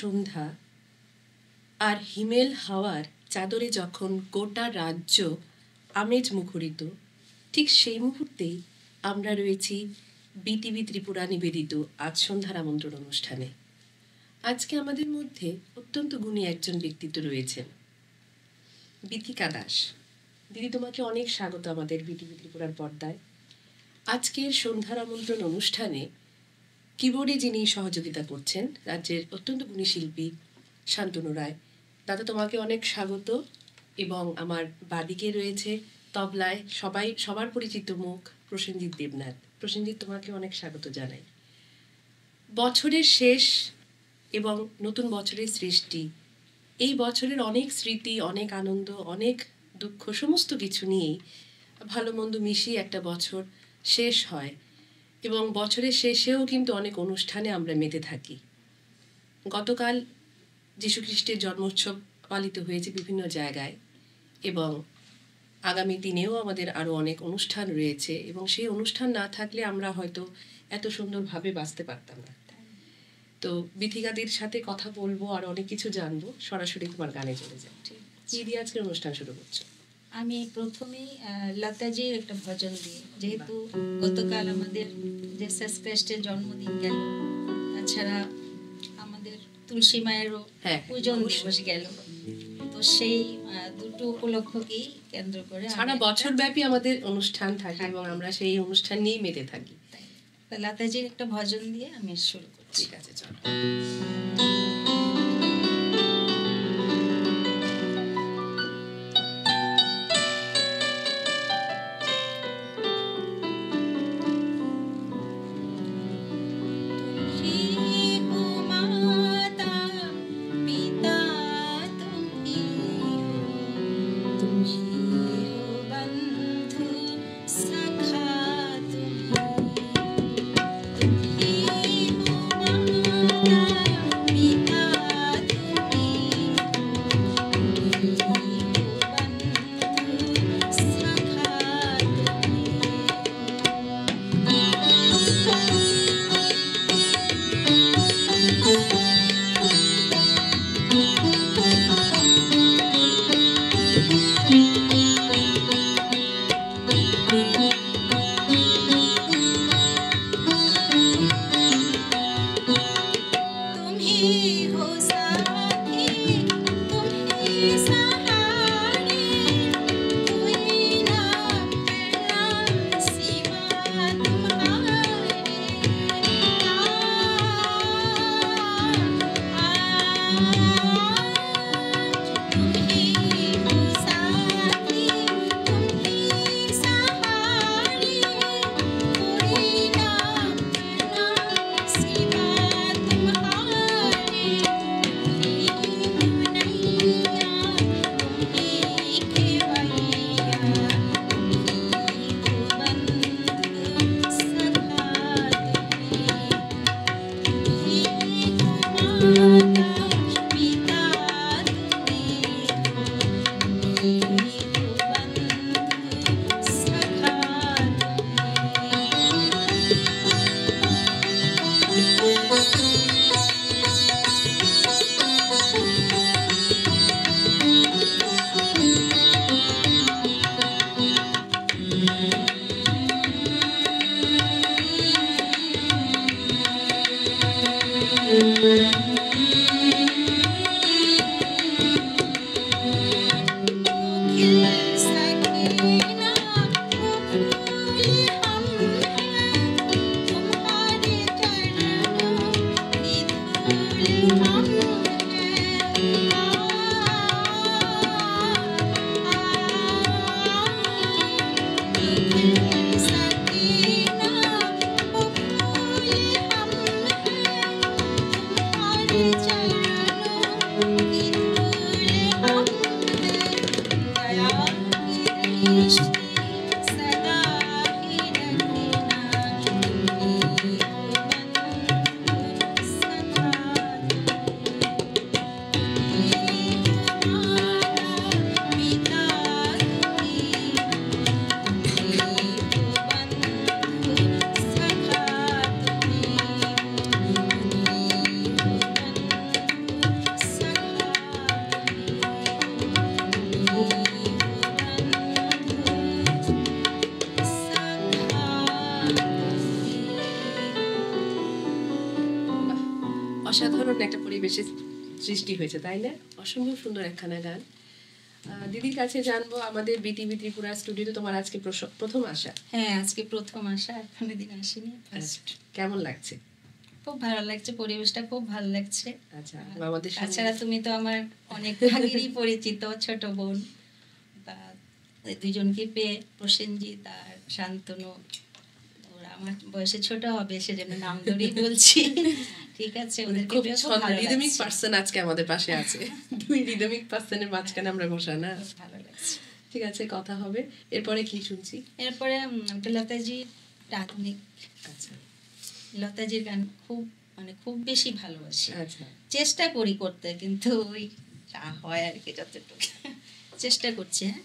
সন্ধ্যা আর হিমেল হাওয়ার চাদরে যখন গোটা রাজ্য আমেজ মুখরিত, ঠিক সেই মুহূর্তেই আমরা রয়েছি বিটিভি ত্রিপুরা নিবেদিত আজ সন্ধ্যার আমন্ত্রণ অনুষ্ঠানে। আজকে আমাদের মধ্যে অত্যন্ত গুণী একজন ব্যক্তিত্ব রয়েছেন, বিথিকা দাস। দিদি, তোমাকে অনেক স্বাগত আমাদের বিটিভি ত্রিপুরার পর্দায়। আজকের সন্ধ্যার আমন্ত্রণ অনুষ্ঠানে কিবোর্ডে যিনি সহযোগিতা করছেন রাজ্যের অত্যন্ত গুণী শিল্পী শান্তনু রায়। দাদা, তোমাকে অনেক স্বাগত। এবং আমার বাদিকে রয়েছে তবলায় সবার পরিচিত মুখ প্রসেনজিৎ দেবনাথ। প্রসেনজিৎ, তোমাকে অনেক স্বাগত জানাই। বছরের শেষ এবং নতুন বছরের সৃষ্টি, এই বছরের অনেক স্মৃতি, অনেক আনন্দ, অনেক দুঃখ, সমস্ত কিছু নিয়েই ভালো মন্দ মিশিয়ে একটা বছর শেষ হয়। এবং বছরের শেষেও কিন্তু অনেক অনুষ্ঠানে আমরা মেতে থাকি। গতকাল যীশুখ্রিস্টের জন্মোৎসব পালিত হয়েছে বিভিন্ন জায়গায়, এবং আগামী দিনেও আমাদের আরও অনেক অনুষ্ঠান রয়েছে, এবং সেই অনুষ্ঠান না থাকলে আমরা হয়তো এত সুন্দরভাবে বাঁচতে পারতাম না। তো বিথিকাদের সাথে কথা বলবো আর অনেক কিছু জানবো। সরাসরি তোমার গানে চলে যাই। কি দিয়ে আজকে অনুষ্ঠান শুরু করছো? আমি প্রথমেই লতাজির একটা ভজন দিই, যেহেতু গতকাল আমাদের জেসাস খ্রিস্টের জন্মদিন গেল, তাছাড়া আমাদের তুলসী মায়েরও পূজন দিবস গেল। তো সেই দুটো উপলক্ষকেই কেন্দ্র করে সারা বছর ব্যাপী আমাদের অনুষ্ঠান থাকে এবং আমরা সেই অনুষ্ঠান নিয়েই মেতে থাকি। লতাজির একটা ভজন দিয়ে আমি শুরু করছি। ঠিক আছে, চলো। অসাধারণ একটা পরিবেশের সৃষ্টি হয়েছে, তাই না? অসম্ভব সুন্দর একখানা গান। দিদির কাছে জানবো, আমাদের বিটিভি ত্রিপুরা স্টুডিওতে তোমার আজকে প্রথম আসা। হ্যাঁ, আজকে প্রথম আসা, এখনো দিন আসেনি। কেমন লাগছে? খুব ভালো লাগছে, পরিবেশটা খুব ভালো লাগছে। আচ্ছা, আমাদের তাছাড়া তুমি তো আমার অনেক আগেরই পরিচিত ছোট বোন, দুজনকে পেয়ে, প্রসেনজিৎ আর শান্তনু, ওরা আমার বয়সে ছোট হবে সেজন্য নাম ধরেই বলছি। ঠিক আছে, ওদেরকে পেয়ে খুব ভালো লাগছে। রিদমিক পার্সন আজকে আমাদের পাশে আছে, দুই রিদমিক পার্সনের মাঝখানে আমরা বসা, না? ভালো লাগছে। ঠিক আছে, কথা হবে। এরপরে কি শুনছি? এরপরে লতাজির আধুনিক। আচ্ছা, লতাজির গান খুব খুব বেশি ভালোবাসি। আচ্ছা, চেষ্টা করি করতে, কিন্তু ওই যা হয় আর কি, যতটুকু চেষ্টা করছি। হ্যাঁ,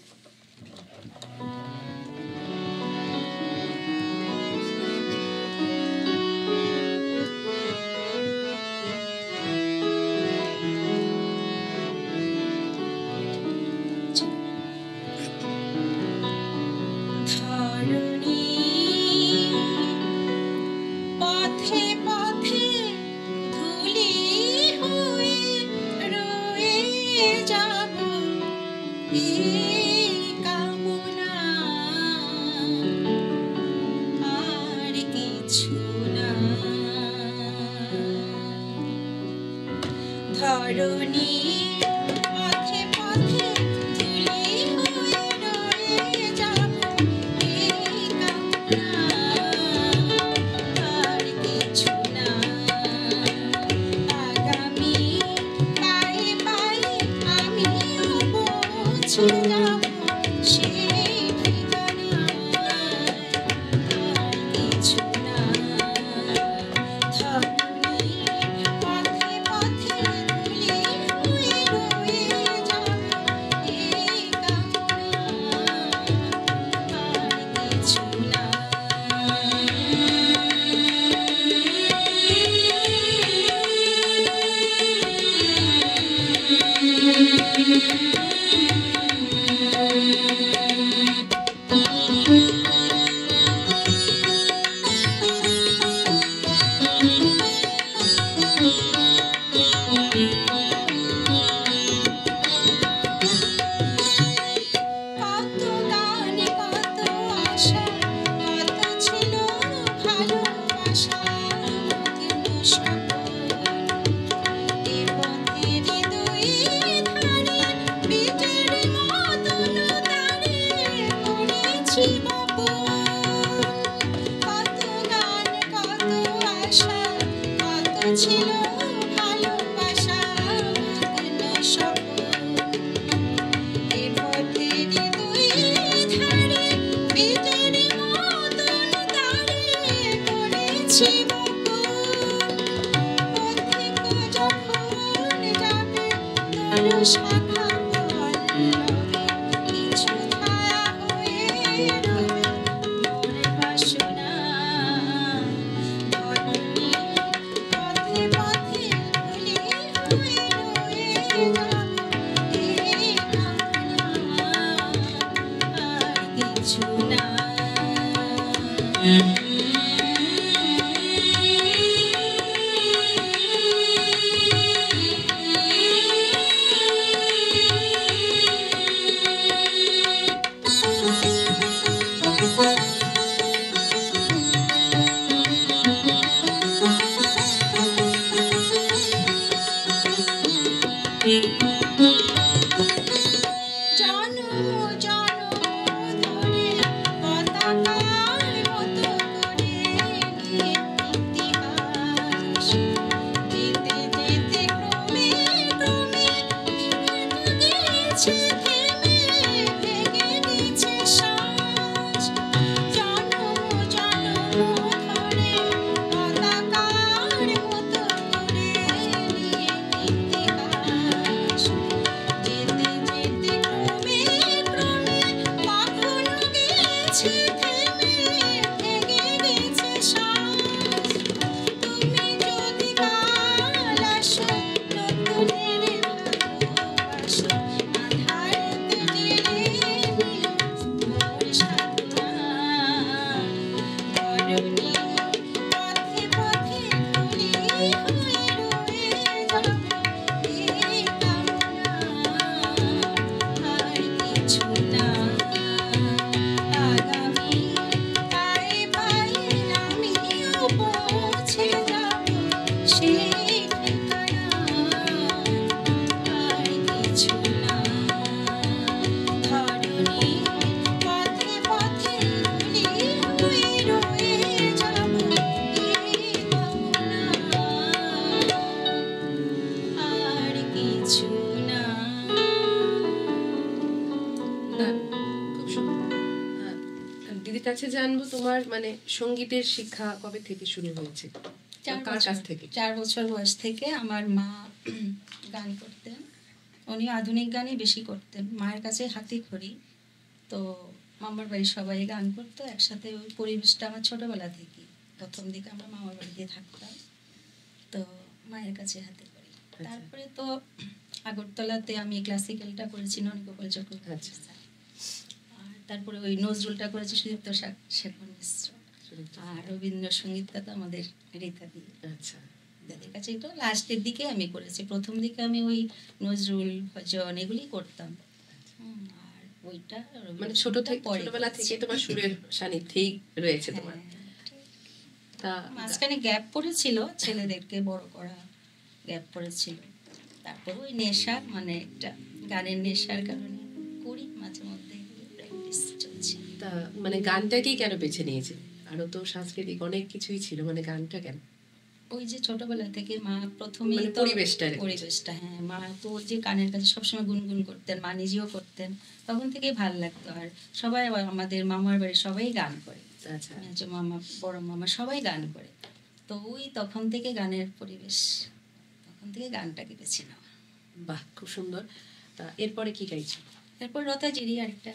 ধরণী পথে পথে ধুলি হয়ে রয়ে যাব, এই কামনা আর কিছু না। আগামী পায়ে পায়ে আমিও পৌঁছে যাব সেই ঠিকানায়, আর কিছু না। ছিল ভালোবাসা এ পথের দুই ধারে বীজের মতন দাঁড়িয়ে পড়েছি পথিক যখন যাবে তোর শাখা পল্লবে কিছু ছায়া হয়ে রবে মোর বাসনা। পথে পথে ধুলি হয়ে রয়ে দারুণ, খুব সুন্দর। দিদির কাছে জানবো তোমার মানে সঙ্গীতের শিক্ষা কবে থেকে শুরু হয়েছে, কার কাছ থেকে? 4 বছর বয়স থেকে আমার মা গান করতেন, উনি আধুনিক গানই বেশি করতেন। মায়ের কাছে হাতেখড়ি, তো মামার বাড়ি সবাই গান করতো একসাথে। ওই পরিবেশটা আমার ছোটবেলা থেকে, প্রথম দিকে আমরা মামার বাড়িতে থাকতাম, তো মায়ের কাছে হাতেখড়ি। তারপরে তো আগরতলাতে আমি ক্লাসিক্যালটা করেছি ননীগোপাল চক্রবর্তী স্যার, আর তারপরে ওই নজরুলটা করেছি সুদীপ্ত শেখর মিশ্র, আর রবীন্দ্রসঙ্গীতটা তো আমাদের রীতা দি। আচ্ছা, তাদের কাছে একটু লাস্টের দিকে আমি করেছি। প্রথম দিকে আমি ওই নজরুল ভজন এগুলি করতাম, আর ওইটা মানে ছোটবেলা থেকে তোমার সুরের সান্নিধ্যেই রয়েছে তোমার। তা মাঝখানে গ্যাপ পড়েছিল, ছেলেদেরকে বড় করা গ্যাপ পড়েছিল। তারপর ওই নেশা, মানে একটা গানের নেশার কারণে করি মাঝে মধ্যে, প্র্যাকটিস চলছে। তা মানে গানটাকেই কেন বেছে নিয়েছে? আরো তো সাংস্কৃতিক অনেক কিছুই ছিল, মানে গানটা কেন? ওই যে ছোটবেলা থেকে মা প্রথমেই মানে তো পরিবেশটা, হ্যাঁ, মা তো ওর যে গানের কাছে সবসময় গুনগুন করতেন, মা নিজেও করতেন, তখন থেকেই ভালো লাগতো। আর সবাই আমাদের মামার বাড়ি সবাই গান করে, আচ্ছা, মেজো মামা বড় মামা সবাই গান করে, তো ওই তখন থেকে গানের পরিবেশ, তখন থেকে গানটাকে বেছে নেওয়া। বাহ, খুব সুন্দর। তা এরপরে কি গাইছো? এরপর লতাজিরই আরেকটা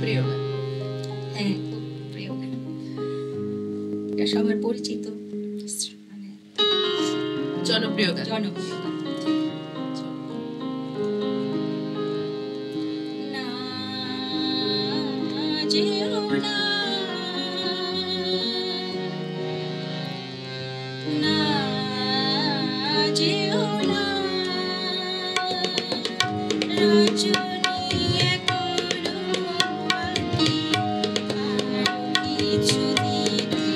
প্রিয় গান? হ্যাঁ, খুব প্রিয় গান, এটা সবার পরিচিত, মানে জনপ্রিয় গান। জনপ্রিয় গান। না যেও না, না যেও না, রজনী এখনো বাকি, আর কিছু দিতে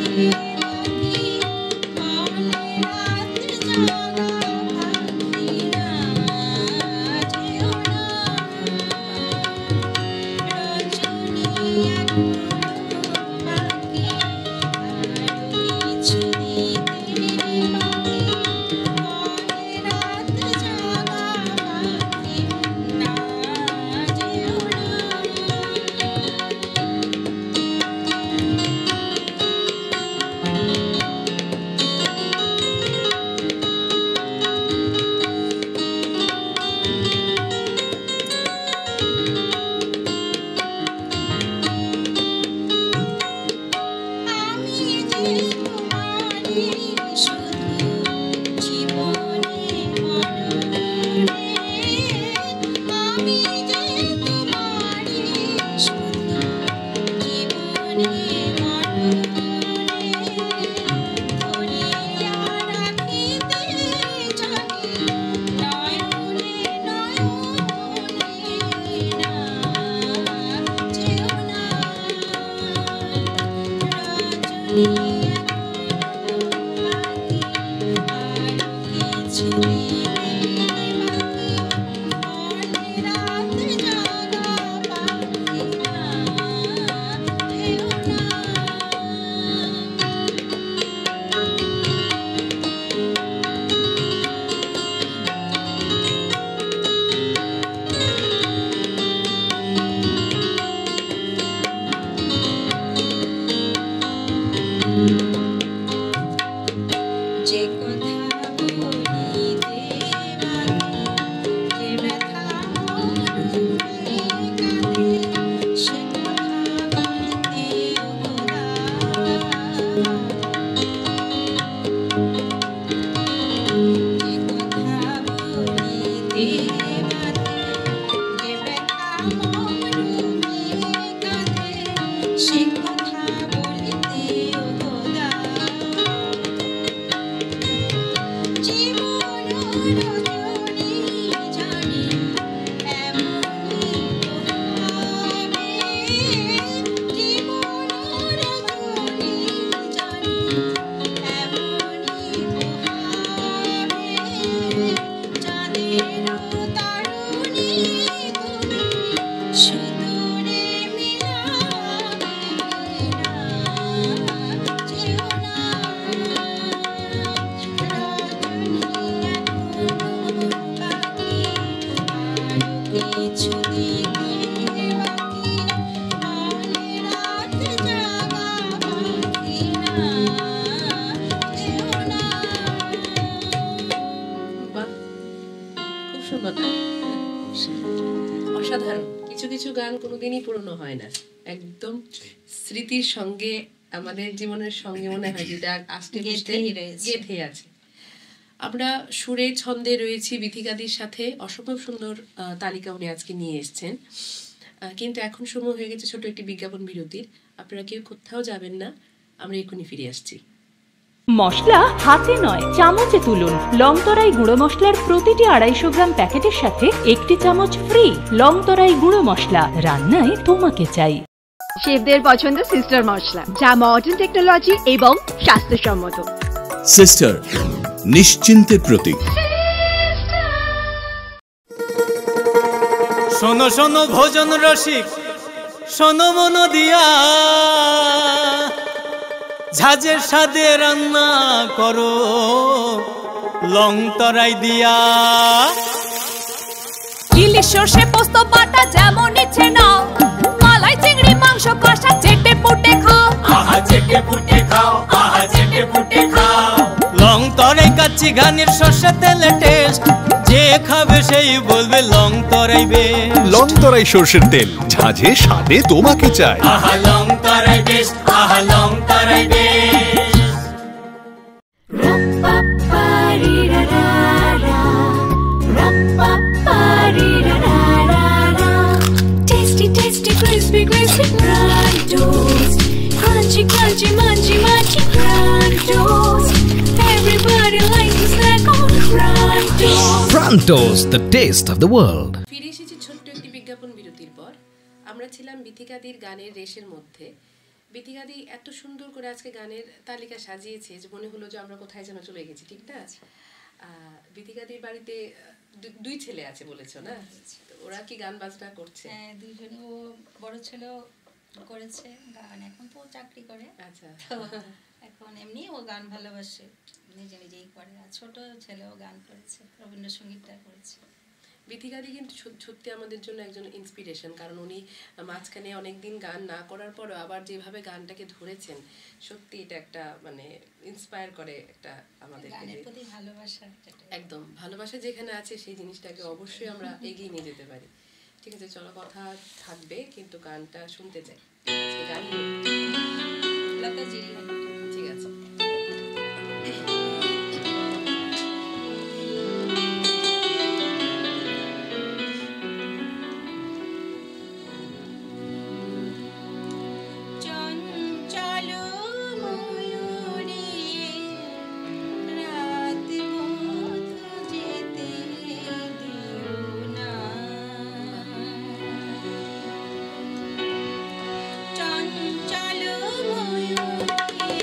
বাকি, মনে রাত জাগা বাকি, না যেও না, রজনী এখনো বাকি, আর কিছু দিতে বাকি, মনে রাত জাগা বাকি, না যেও না। আমি যে তোমারই শুধু জীবনে মরণে, আমি যে তোমারই শুধু জীবনে মরণে, ধরিয়া রাখিতে জানি নয়নে নয়নে, না যেও না, রজনী এখনো বাকি, আর কিছু দিতে বাকি, মনে রাত জাগা বাকি, না যেও না। যে কথা বলিতে কিছু দিনের বাকি আরে রাত জাগা বাকি না যেও না। বাহ, খুব সুন্দর গান। অসাধারণ। কিছু কিছু গান কোনোদিনই পুরনো হয় না, একদম স্মৃতির সঙ্গে আমাদের জীবনের সঙ্গে মনে হয় যেটা আজকে গেঁথে আছে। আমরা সুরে ছন্দে রয়েছি বিথিকাদির সাথে। অসম্ভব সুন্দর তালিকা উনি আজকে নিয়ে এসছেন, কিন্তু এখন সময় হয়ে গেছে ছোট একটি বিজ্ঞাপন বিরতির। আপনারা কেউ কোথাও যাবেন না, আমরা এক্ষুনি ফিরে আসছি। মশলা হাতে নয় চামচে তুলুন। লংতরাই গুঁড়ো মশলার প্রতিটি 250 গ্রাম প্যাকেটের সাথে 1টি চামচ ফ্রি। লংতরাই গুঁড়ো মশলা, রান্নায় তোমাকে চাই। শেফদের পছন্দ সিস্টার মশলা, যা মডার্ন টেকনোলজি এবং স্বাস্থ্যসম্মত। সিস্টার, নিশ্চিন্তের প্রতীক। শোনো শোনো ভোজন রসিক, শোনো মন দিয়া, ঝাঁঝের স্বাদে রান্না করো লংতরাই দিয়া। ইলিশ সর্ষে পোস্ত বাটা যেমন ইচ্ছে নাও, মালাই চিংড়ি মাংস কষা চেটে পুটে খাও। আহা চেটে পুটে খাও, আহা চেটে পুটে খাও। লংতরাই কাচ্চি ঘানির সর্ষে তেলে টেস্ট, যে খাবে সেই বলবে লংতরাই বেশ। লংতরাই সর্ষের তেল, ঝাঁঝে স্বাদে তোমাকে চাই। আহা লংতরাই বেশ, আহা লংতরাই বেশ। Tasty, tasty, crispy, crispy Prontos. Crunchy, crunchy, munchy, munchy Prontos. Everybody likes to snack on Prontos. Prontos, the taste of the world. ফিরে এসেছি ছোট্ট একটি বিজ্ঞাপন বিরতির পর। আমরা ছিলাম বিথিকাদির গানের রেশের মধ্যে। বিথিকাদি এত সুন্দর করে আজকে গানের তালিকা সাজিয়েছে যে মনে হলো যে আমরা কোথায় যেন চলে গেছি, ঠিক না? বিথিকাদির বাড়িতে দুই ছেলে আছে বলেছো না? ওরা কি গান বাজনা করছে? হ্যাঁ, দুইজনে। ও বড় ছেলেও করেছে গান, এখন তো চাকরি করে। আচ্ছা, তো এখন এমনি ও গান ভালোবাসে, নিজে নিজেই করে। আর ছোট ছেলেও গান করেছে, রবীন্দ্রসঙ্গীতটা করেছে। বিথিকাদি কিন্তু সত্যি আমাদের জন্য একজন ইন্সপিরেশন, কারণ উনি মাঝখানে অনেকদিন গান না করার পরও আবার যেভাবে গানটাকে ধরেছেন, সত্যি এটা একটা মানে ইন্সপায়ার করে একটা আমাদের গানের প্রতি ভালোবাসা। একদম ভালোবাসা যেখানে আছে সেই জিনিসটাকে অবশ্যই আমরা এগিয়ে নিয়ে যেতে পারি। ঠিক আছে, চলো, কথা থাকবে কিন্তু গানটা শুনতে চাই। আজকে গান লতাজি, ঠিক আছে। চঞ্চল ময়ূরী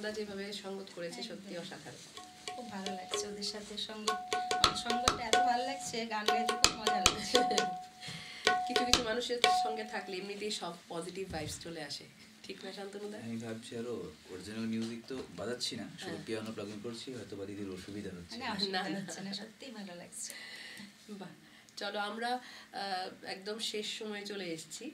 মশলা যেভাবে সঙ্গত করেছে সত্যি অসাধারণ। খুব ভালো লাগছে ওদের সাথে সঙ্গটা এত ভালো লাগছে, গান গাইতে খুব মজা লাগছে। কিছু কিছু মানুষের সঙ্গে থাকলে এমনিতেই সব পজিটিভ ভাইবস চলে আসে, ঠিক না শান্তনুদা? আমি ভাবছি আরো অরিজিনাল মিউজিক তো বাজাচ্ছি না, শুধু পিয়ানো প্লাগ ইন করছি, হয়তো বা দিদির অসুবিধা হচ্ছে। না, সত্যিই ভালো লাগছে। বাহ, চলো আমরা একদম শেষ সময় চলে এসেছি।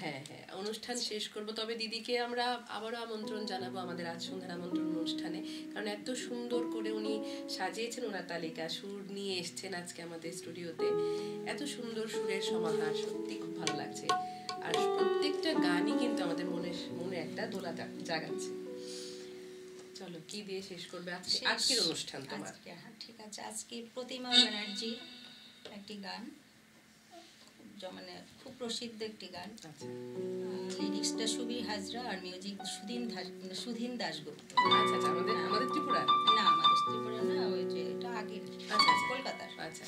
হ্যাঁ, অনুষ্ঠান শেষ করব, তবে দিদিকে আমরা আবারও আমন্ত্রণ জানাবো আমাদের আজ সন্ধ্যার আমন্ত্রণ অনুষ্ঠানে, কারণ এত সুন্দর করে উনি সাজিয়েছেন ওনার তালিকা, সুর নিয়ে এসছেন আজকে আমাদের স্টুডিওতে, এত সুন্দর সুরের সমাহার, সত্যি খুব ভালো লাগছে। আর প্রত্যেকটা গানই কিন্তু আমাদের মনে একটা দোলা জাগাচ্ছে। চলো, কি দিয়ে শেষ করবে আজকের অনুষ্ঠান তোমার? ঠিক আছে, আজকে প্রতিমা ব্যানার্জি একটি গান, মানে খুব প্রসিদ্ধ একটি গান। লিরিক্সটা সুবীর হাজরা আর মিউজিক সুধীন দাশগুপ্ত। আচ্ছা, আমাদের ত্রিপুরা না, আমাদের ত্রিপুরা না, ওই যে এটা আগের কলকাতার। আচ্ছা,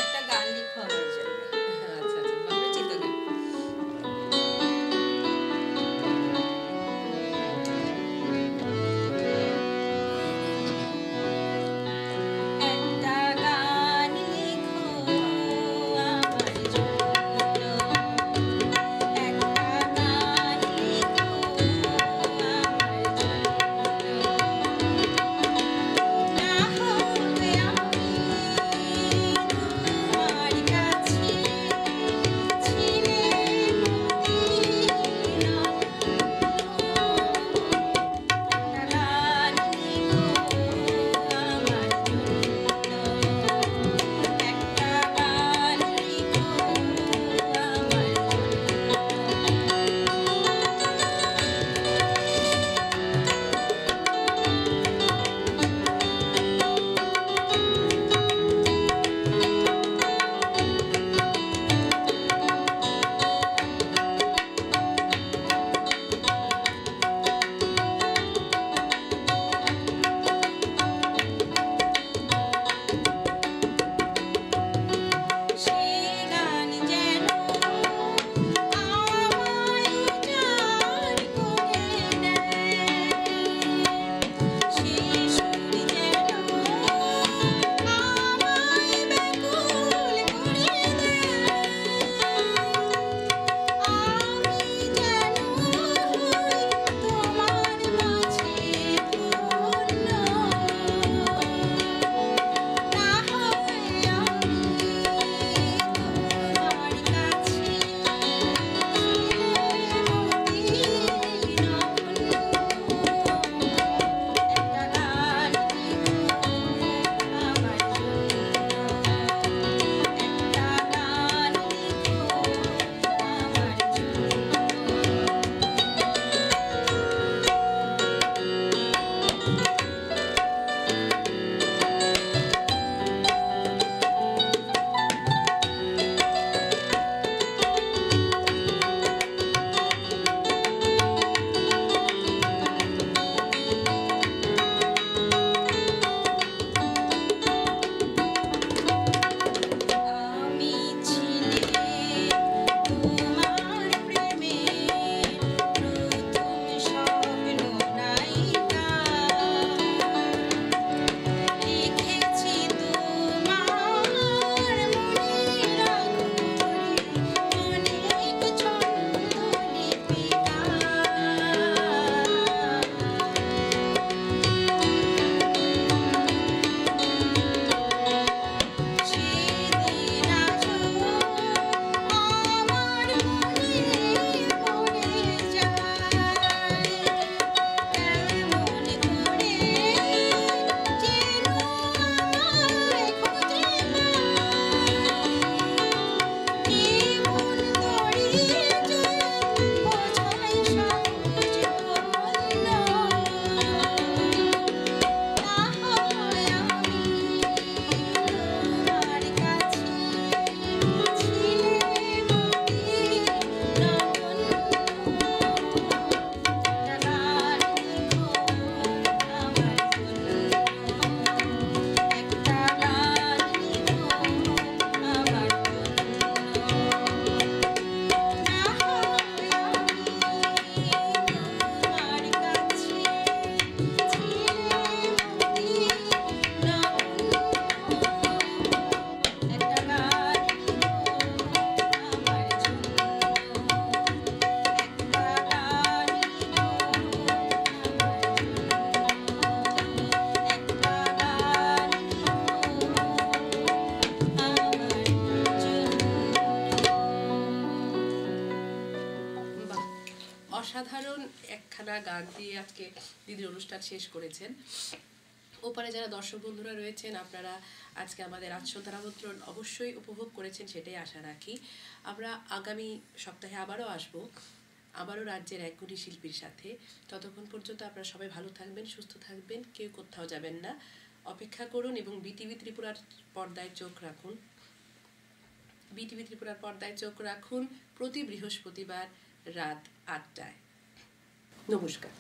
একটা গান লিখো আমার জন্য। আচ্ছা, পরিচিত গান। অসাধারণ একখানা গান দিয়ে আজকে দিদির অনুষ্ঠান শেষ করেছেন। ওপারে যারা দর্শক বন্ধুরা রয়েছেন, আপনারা আজকে আমাদের আচ্ছন্দার আমন্ত্রণ অবশ্যই উপভোগ করেছেন, সেটাই আশা রাখি। আমরা আগামী সপ্তাহে আবারও আসবো, আবারও রাজ্যের এক গুণী শিল্পীর সাথে। ততক্ষণ পর্যন্ত আপনারা সবাই ভালো থাকবেন, সুস্থ থাকবেন, কেউ কোথাও যাবেন না, অপেক্ষা করুন এবং বিটিভি ত্রিপুরার পর্দায় চোখ রাখুন। বিটিভি ত্রিপুরার পর্দায় চোখ রাখুন প্রতি বৃহস্পতিবার রাত ৮টায়। নমস্কার।